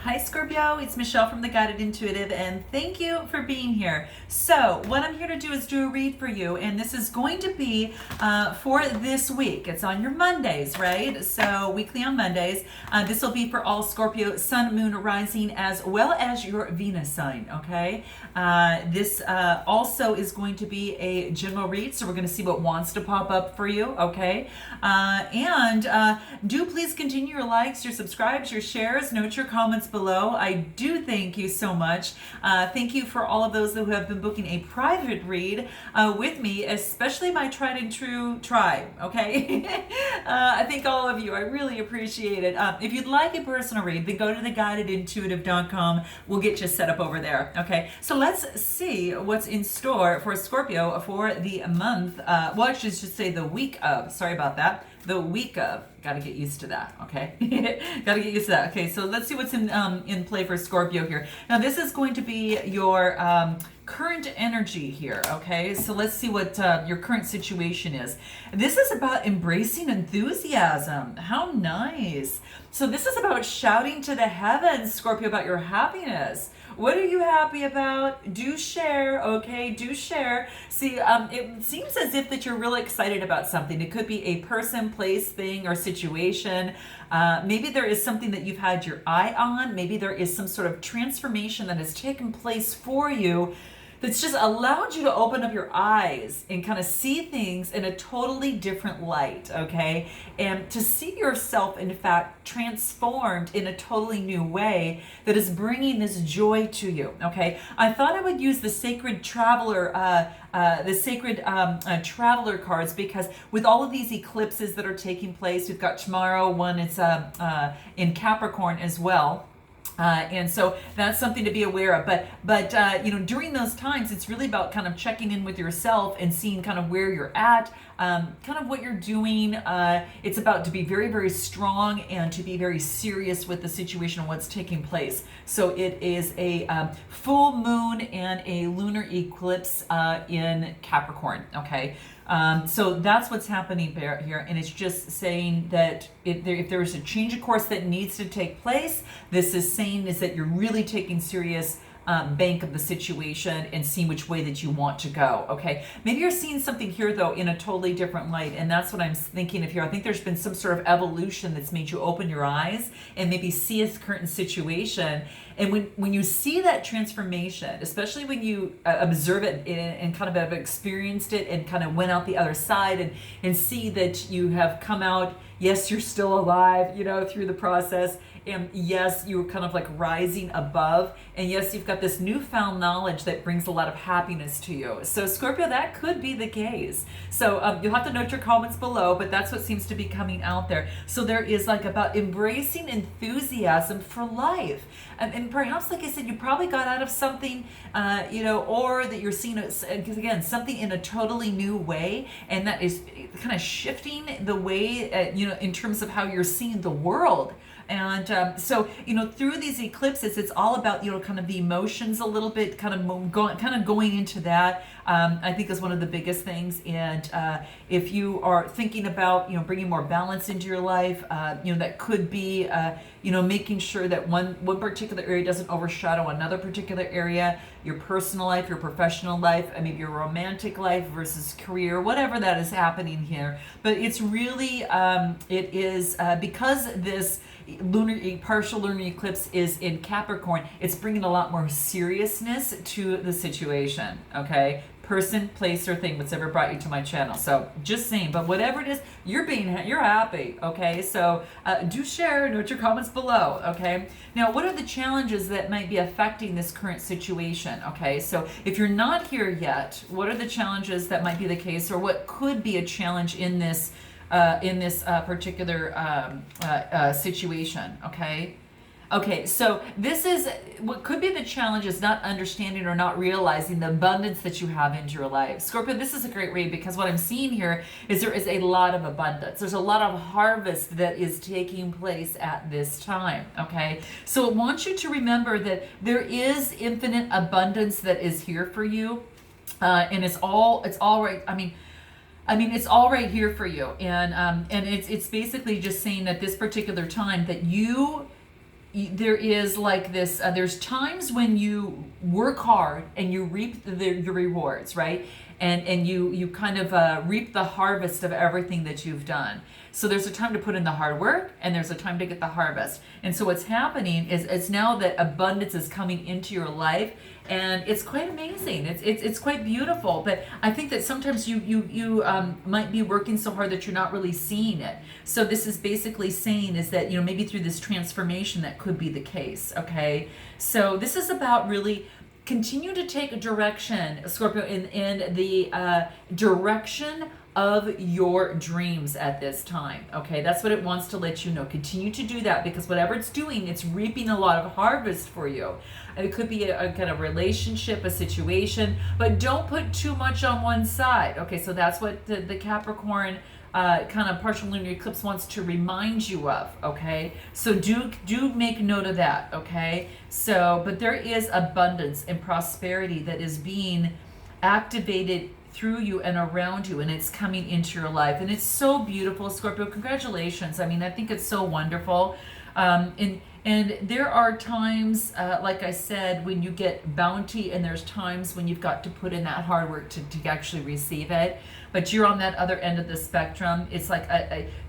Hi Scorpio, it's Michelle from The Guided Intuitive, and thank you for being here. So what I'm here to do is do a read for you, and this is going to be for this week. It's on your Mondays, right? So weekly on Mondays. This will be for all Scorpio, Sun, Moon, Rising, as well as your Venus sign, okay? This also is going to be a general read, so we're going to see what wants to pop up for you, okay? Do please continue your likes, your subscribes, your shares, note your comments below. I do thank you so much. Thank you for all of those who have been booking a private read with me, especially my tried and true tribe, okay? I thank all of you. I really appreciate it. If you'd like a personal read, then go to theguidedintuitive.com. We'll get you set up over there, okay? So let's see what's in store for Scorpio for the month. Well, actually, I should say the week of. Sorry about that. The week of. Got to get used to that, okay? Got to get used to that. Okay, so let's see what's in play for Scorpio here. Now, this is going to be your current energy here, okay? So let's see what your current situation is. This is about embracing enthusiasm. How nice. So this is about shouting to the heavens, Scorpio, about your happiness. What are you happy about? Do share, okay? Do share. See, it seems as if that you're really excited about something. It could be a person, place, thing, or situation. Maybe there is something that you've had your eye on. Maybe there is some sort of transformation that has taken place for you that's just allowed you to open up your eyes and kind of see things in a totally different light, okay? And to see yourself, in fact, transformed in a totally new way that is bringing this joy to you, okay? I thought I would use the sacred traveler traveler cards, because with all of these eclipses that are taking place, we've got tomorrow one, it's in Capricorn as well. And so that's something to be aware of. But you know, during those times, it's really about kind of checking in with yourself and seeing kind of where you're at, kind of what you're doing. It's about to be very, very strong and to be very serious with the situation and what's taking place. So it is a full moon and a lunar eclipse in Capricorn, okay? So that's what's happening here, and it's just saying that if there is a change of course that needs to take place, this is saying is that you're really taking serious bank of the situation and seeing which way that you want to go, okay? Maybe you're seeing something here, though, in a totally different light, and that's what I'm thinking of here. I think there's been some sort of evolution that's made you open your eyes and maybe see a current situation. And when you see that transformation, especially when you observe it and kind of have experienced it and kind of went out the other side and see that you have come out, yes, you're still alive, you know, through the process. And yes, you're kind of like rising above. And yes, you've got this newfound knowledge that brings a lot of happiness to you. So Scorpio, that could be the case. So you'll have to note your comments below, but that's what seems to be coming out there. So there is like about embracing enthusiasm for life. And perhaps, like I said, you probably got out of something, you know, or that you're seeing, again, something in a totally new way. And that is kind of shifting the way, you know, in terms of how you're seeing the world. And so, you know, through these eclipses, it's all about, you know, kind of the emotions a little bit, kind of going into that, I think is one of the biggest things. And if you are thinking about, you know, bringing more balance into your life, you know, that could be, you know, making sure that one particular area doesn't overshadow another particular area, your personal life, your professional life, I mean, your romantic life versus career, whatever that is happening here. But it's really, it is because this partial lunar eclipse is in Capricorn, it's bringing a lot more seriousness to the situation, okay? Person, place, or thing, whatever brought you to my channel. So just saying, but whatever it is, you're happy, okay? So do share, note your comments below, okay? Now, what are the challenges that might be affecting this current situation, okay? So if you're not here yet, what are the challenges that might be the case, or what could be a challenge in this particular situation, okay? Okay, so this is what could be the challenge is not understanding or not realizing the abundance that you have in your life. Scorpio, this is a great read because what I'm seeing here is there is a lot of abundance. There's a lot of harvest that is taking place at this time, okay? So it wants you to remember that there is infinite abundance that is here for you, and it's all right. I mean, it's all right here for you, and it's basically just saying that this particular time that you there is like this, there's times when you work hard and you reap the rewards, right? And you kind of reap the harvest of everything that you've done. So there's a time to put in the hard work, and there's a time to get the harvest. And so what's happening is it's now that abundance is coming into your life, and it's quite amazing. It's quite beautiful. But I think that sometimes you might be working so hard that you're not really seeing it. So this is basically saying is that, you know, maybe through this transformation that could be the case. Okay, so this is about really continue to take a direction, Scorpio, in the direction of your dreams at this time. Okay, that's what it wants to let you know. Continue to do that, because whatever it's doing, it's reaping a lot of harvest for you. It could be a kind of relationship, a situation, but don't put too much on one side. Okay, so that's what the Capricorn kind of partial lunar eclipse wants to remind you of. Okay, so do make note of that. Okay, so but there is abundance and prosperity that is being activated through you and around you, and it's coming into your life, and it's so beautiful, Scorpio. Congratulations. I mean, I think it's so wonderful. And there are times, like I said, when you get bounty, and there's times when you've got to put in that hard work to actually receive it. But you're on that other end of the spectrum. It's like,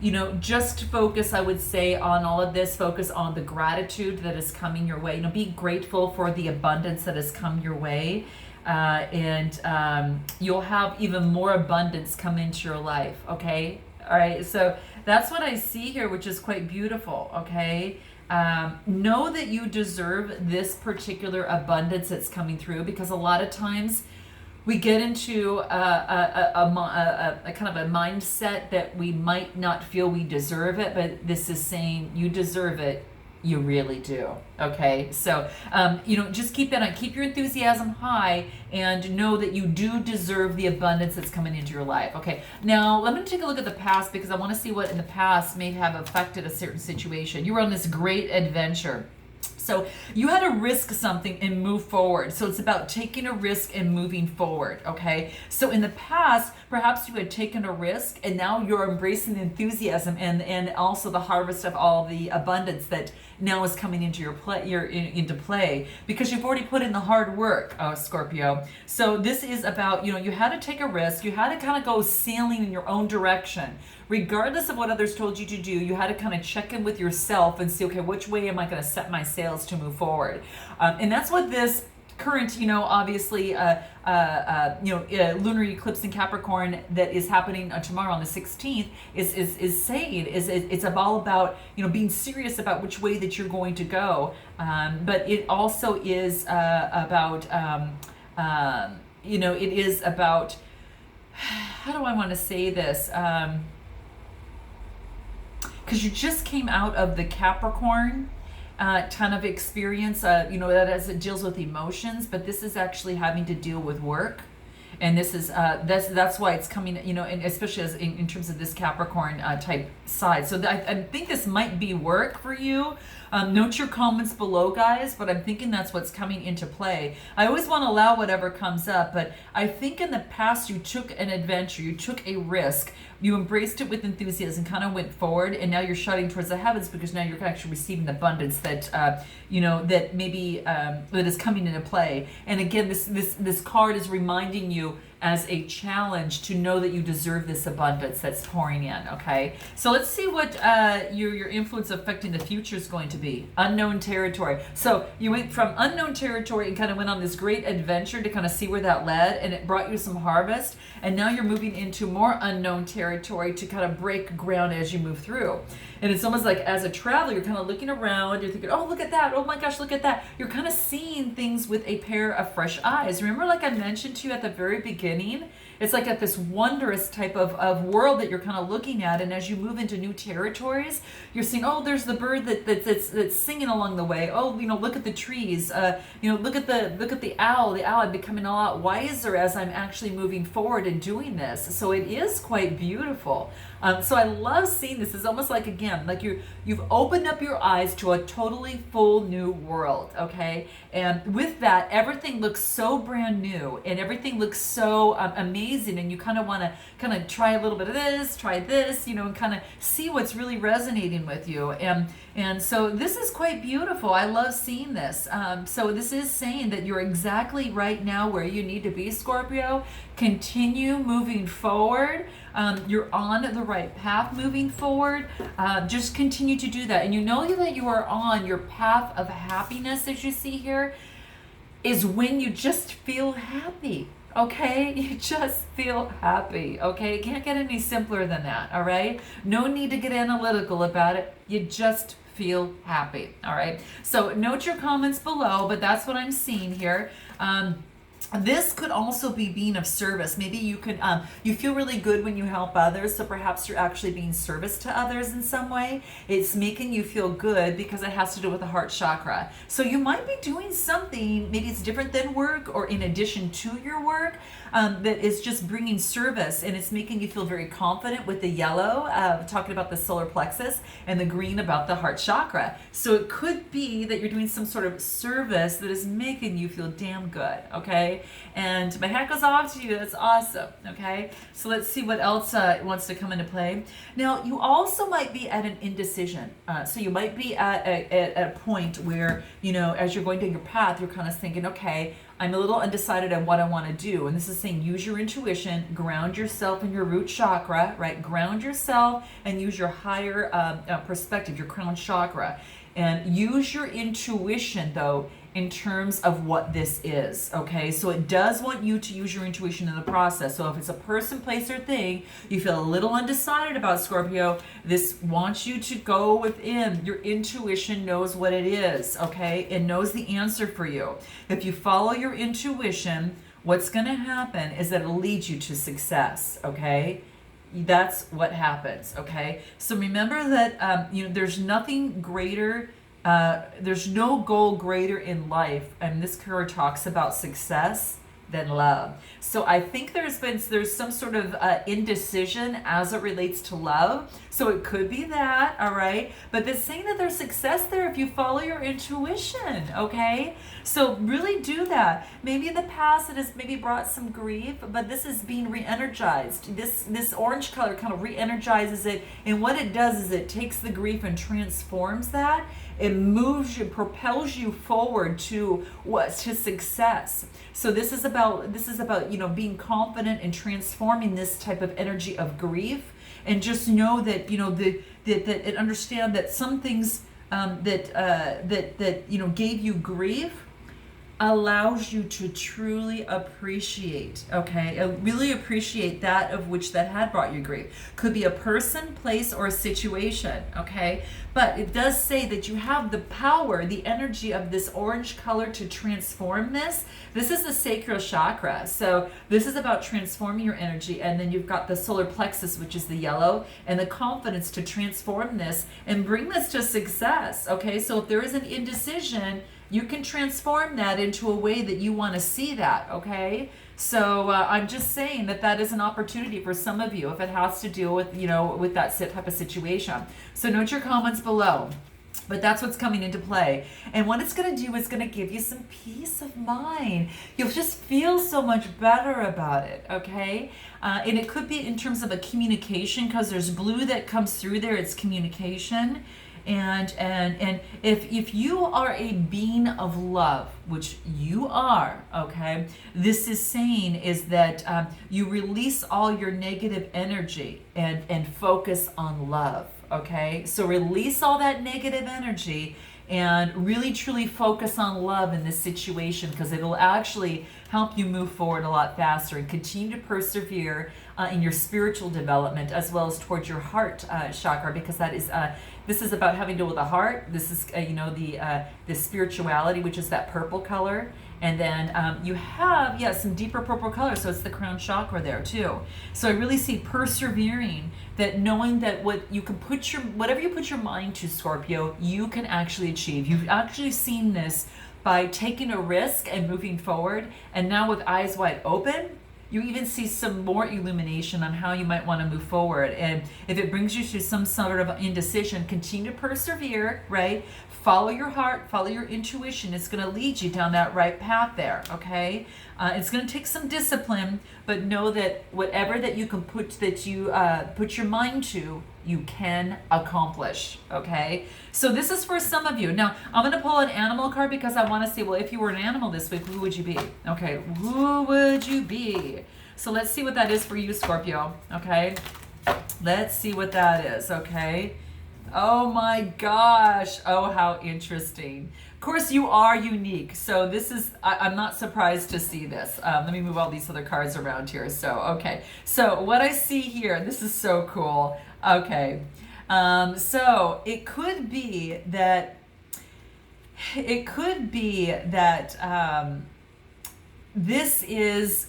you know, just focus, I would say, on all of this. Focus on the gratitude that is coming your way. You know, be grateful for the abundance that has come your way. And you'll have even more abundance come into your life. Okay. All right. So that's what I see here, which is quite beautiful. Okay. Know that you deserve this particular abundance that's coming through, because a lot of times we get into a kind of a mindset that we might not feel we deserve it, but this is saying you deserve it. You really do. Okay, so you know, just keep that on. Keep your enthusiasm high, and know that you do deserve the abundance that's coming into your life. Okay, now let me take a look at the past, because I want to see what in the past may have affected a certain situation. You were on this great adventure. So you had to risk something and move forward. So it's about taking a risk and moving forward, okay? So in the past, perhaps you had taken a risk, and now you're embracing the enthusiasm and also the harvest of all the abundance that now is coming into your into play, because you've already put in the hard work, Scorpio. So this is about, you know, you had to take a risk. You had to kind of go sailing in your own direction. Regardless of what others told you to do, you had to kind of check in with yourself and see, okay, which way am I going to set my sails to move forward? And that's what this current, you know, obviously, lunar eclipse in Capricorn that is happening tomorrow on the 16th is saying. It's all about, you know, being serious about which way that you're going to go. But it also is about, you know, it is about, how do I want to say this? Because you just came out of the Capricorn ton of experience, you know, that as it deals with emotions, but this is actually having to deal with work. And this is that's why it's coming, you know, and especially as in terms of this Capricorn type side. So I think this might be work for you. Note your comments below, guys, but I'm thinking that's what's coming into play. I always want to allow whatever comes up, but I think in the past you took an adventure, you took a risk, you embraced it with enthusiasm, kind of went forward, and now you're shouting towards the heavens, because now you're actually receiving the abundance that you know, that maybe that is coming into play. And again, this card is reminding you as a challenge to know that you deserve this abundance that's pouring in. Okay, so let's see what your influence affecting the future is going to be. Unknown territory. So you went from unknown territory and kind of went on this great adventure to kind of see where that led, and it brought you some harvest, and now you're moving into more unknown territory to kind of break ground as you move through. And it's almost like as a traveler, you're kind of looking around, you're thinking, oh, look at that, oh my gosh, look at that. You're kind of seeing things with a pair of fresh eyes. Remember, like I mentioned to you at the very beginning, it's like at this wondrous type of world that you're kind of looking at, and as you move into new territories, you're seeing, oh, there's the bird that's singing along the way. Oh, you know, look at the trees. You know, look at the owl. The owl, I'm becoming a lot wiser as I'm actually moving forward and doing this. So it is quite beautiful. So I love seeing this. It's almost like, again, again, like you've opened up your eyes to a totally full new world, okay? And with that, everything looks so brand new, and everything looks so amazing, and you kind of want to kind of try a little bit of this, try this, you know, and kind of see what's really resonating with you. And so this is quite beautiful. I love seeing this. So this is saying that you're exactly right now where you need to be, Scorpio. Continue moving forward. You're on the right path moving forward. Just continue to do that. And you know that you are on your path of happiness, as you see here, is when you just feel happy. Okay, you just feel happy. Okay, it can't get any simpler than that. All right, no need to get analytical about it. You just feel happy. All right, so note your comments below, but that's what I'm seeing here. This could also be being of service. Maybe you could, you feel really good when you help others, so perhaps you're actually being service to others in some way. It's making you feel good because it has to do with the heart chakra. So you might be doing something, maybe it's different than work or in addition to your work, that is just bringing service, and it's making you feel very confident with the yellow, talking about the solar plexus, and the green about the heart chakra. So it could be that you're doing some sort of service that is making you feel damn good, okay? And my hat goes off to you. That's awesome. Okay, so let's see what else wants to come into play. Now, you also might be at an indecision. So you might be at a point where, you know, as you're going down your path, you're kind of thinking, okay, I'm a little undecided on what I want to do. And this is saying use your intuition, ground yourself in your root chakra, right? Ground yourself and use your higher perspective, your crown chakra. And use your intuition, though, in terms of what this is, okay? So it does want you to use your intuition in the process. So if it's a person, place, or thing you feel a little undecided about, Scorpio, this wants you to go within. Your intuition knows what it is, okay? It knows the answer for you. If you follow your intuition, what's gonna happen is that it'll lead you to success, okay? That's what happens, okay? So remember that, you know, there's nothing greater, there's no goal greater in life, and this card talks about success, than love. So I think there's some sort of indecision as it relates to love. So it could be that, all right? But it's saying that there's success there if you follow your intuition, okay? So really do that. Maybe in the past it has maybe brought some grief, but this is being re-energized. This orange color kind of re-energizes it, and what it does is it takes the grief and transforms that. It moves you, propels you forward to success. So this is about you know, being confident and transforming this type of energy of grief, and just know that, you know, that understand that some things that you know, gave you grief allows you to truly appreciate, okay? Really appreciate that of which that had brought you grief. Could be a person, place, or a situation, okay? But it does say that you have the power, the energy of this orange color to transform this. This is the sacral chakra. So this is about transforming your energy, and then you've got the solar plexus, which is the yellow, and the confidence to transform this and bring this to success, okay? So if there is an indecision, you can transform that into a way that you want to see that, okay? So I'm just saying that is an opportunity for some of you if it has to do with, you know, with that type of situation. So note your comments below. But that's what's coming into play. And what it's going to do is going to give you some peace of mind. You'll just feel so much better about it, okay? And it could be in terms of a communication, because there's blue that comes through there. It's communication. And if you are a being of love, which you are, okay, this is saying is that you release all your negative energy and focus on love, okay? So release all that negative energy and really truly focus on love in this situation, because it'll actually help you move forward a lot faster and continue to persevere in your spiritual development, as well as towards your heart chakra, because that is this is about having to do with the heart. This is you know, the spirituality, which is that purple color. And then you have, some deeper purple color, so it's the crown chakra there too. So I really see persevering, that knowing that whatever you put your mind to, Scorpio, you can actually achieve. You've actually seen this by taking a risk and moving forward, and now with eyes wide open, you even see some more illumination on how you might want to move forward. And if it brings you to some sort of indecision, continue to persevere, right? Follow your heart, follow your intuition. It's going to lead you down that right path there, okay? It's going to take some discipline, but know that whatever that you can put your mind to, you can accomplish, okay? So this is for some of you. Now, I'm going to pull an animal card because I want to say, well, if you were an animal this week, who would you be? Okay, who would you be? So let's see what that is for you, Scorpio, okay? Let's see what that is, okay? Oh my gosh. Oh, how interesting. Of course, you are unique. So this is, I'm not surprised to see this. Let me move all these other cards around here. So, okay. So what I see here, this is so cool. Okay. So it could be that, this is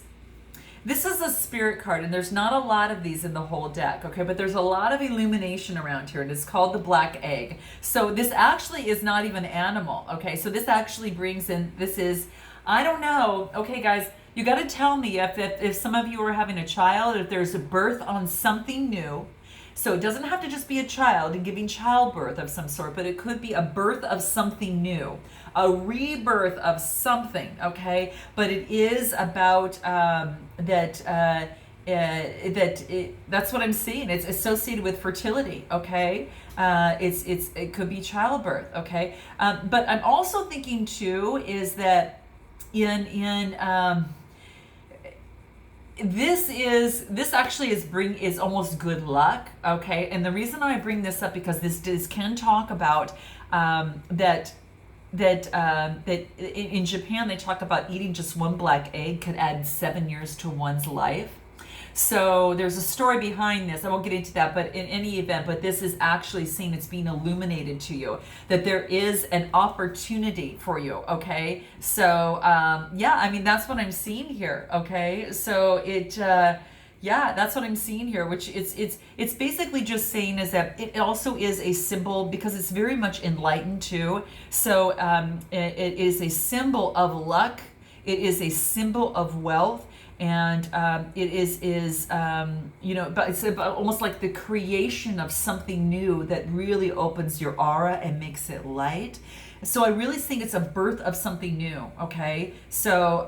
a spirit card, and there's not a lot of these in the whole deck, okay? But there's a lot of illumination around here, and it's called the black egg. So this actually is not even animal, okay? So this actually brings in, this is, I don't know, okay, guys, you got to tell me if some of you are having a child, if there's a birth on something new. So it doesn't have to just be a child and giving childbirth of some sort, but it could be a birth of something new, a rebirth of something, okay? But it is about that's what I'm seeing. It's associated with fertility, okay? It could be childbirth, okay? But I'm also thinking too is that this actually is almost good luck, okay? And the reason I bring this up because this can talk about that in Japan they talk about eating just one black egg could add 7 years to one's life. So there's a story behind this. I won't get into that, but in any event, but this is actually saying it's being illuminated to you, that there is an opportunity for you, okay? So, yeah, I mean, that's what I'm seeing here, okay? So yeah, that's what I'm seeing here, which it's basically just saying is that it also is a symbol because it's very much enlightened too. So it is a symbol of luck. It is a symbol of wealth. And it is you know, but it's about almost like the creation of something new that really opens your aura and makes it light. So I really think it's a birth of something new, okay? So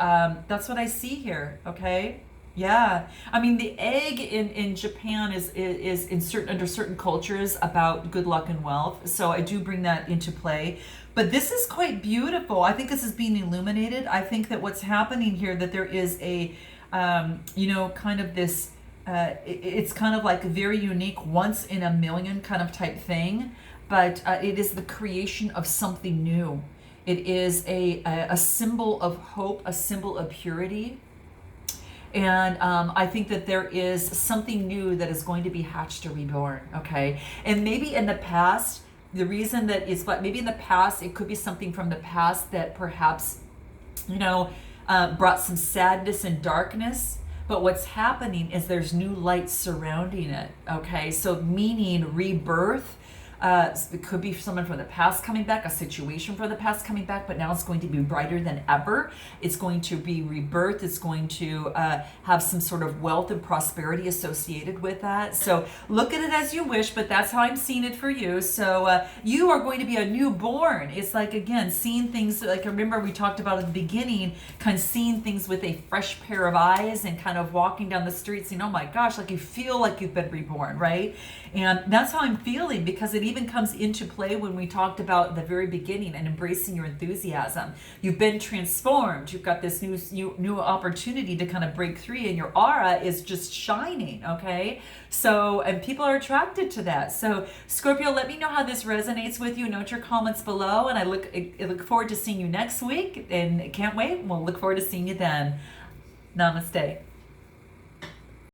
that's what I see here, okay? Yeah, I mean the egg in Japan is under certain cultures about good luck and wealth. So I do bring that into play. But this is quite beautiful. I think this is being illuminated. I think that what's happening here, that there is a you know, kind of this, it's kind of like a very unique, once in a million kind of type thing, but it is the creation of something new. It is a symbol of hope, a symbol of purity. And I think that there is something new that is going to be hatched or reborn, okay? And maybe in the past, the reason that is, but maybe in the past, it could be something from the past that perhaps, you know, brought some sadness and darkness, but what's happening is there's new light surrounding it, okay? So meaning rebirth, it could be someone from the past coming back, a situation from the past coming back, but now it's going to be brighter than ever. It's going to be rebirth. It's going to have some sort of wealth and prosperity associated with that. So look at it as you wish, but that's how I'm seeing it for you. So you are going to be a newborn. It's like, again, seeing things, like remember we talked about at the beginning, kind of seeing things with a fresh pair of eyes and kind of walking down the street saying, oh my gosh, like you feel like you've been reborn, right? And that's how I'm feeling, because it even comes into play when we talked about the very beginning and embracing your enthusiasm. You've been transformed. You've got this new opportunity to kind of break free, and your aura is just shining, okay? So, and people are attracted to that. So, Scorpio, let me know how this resonates with you. Note your comments below, and I look forward to seeing you next week, and can't wait. We'll look forward to seeing you then. Namaste.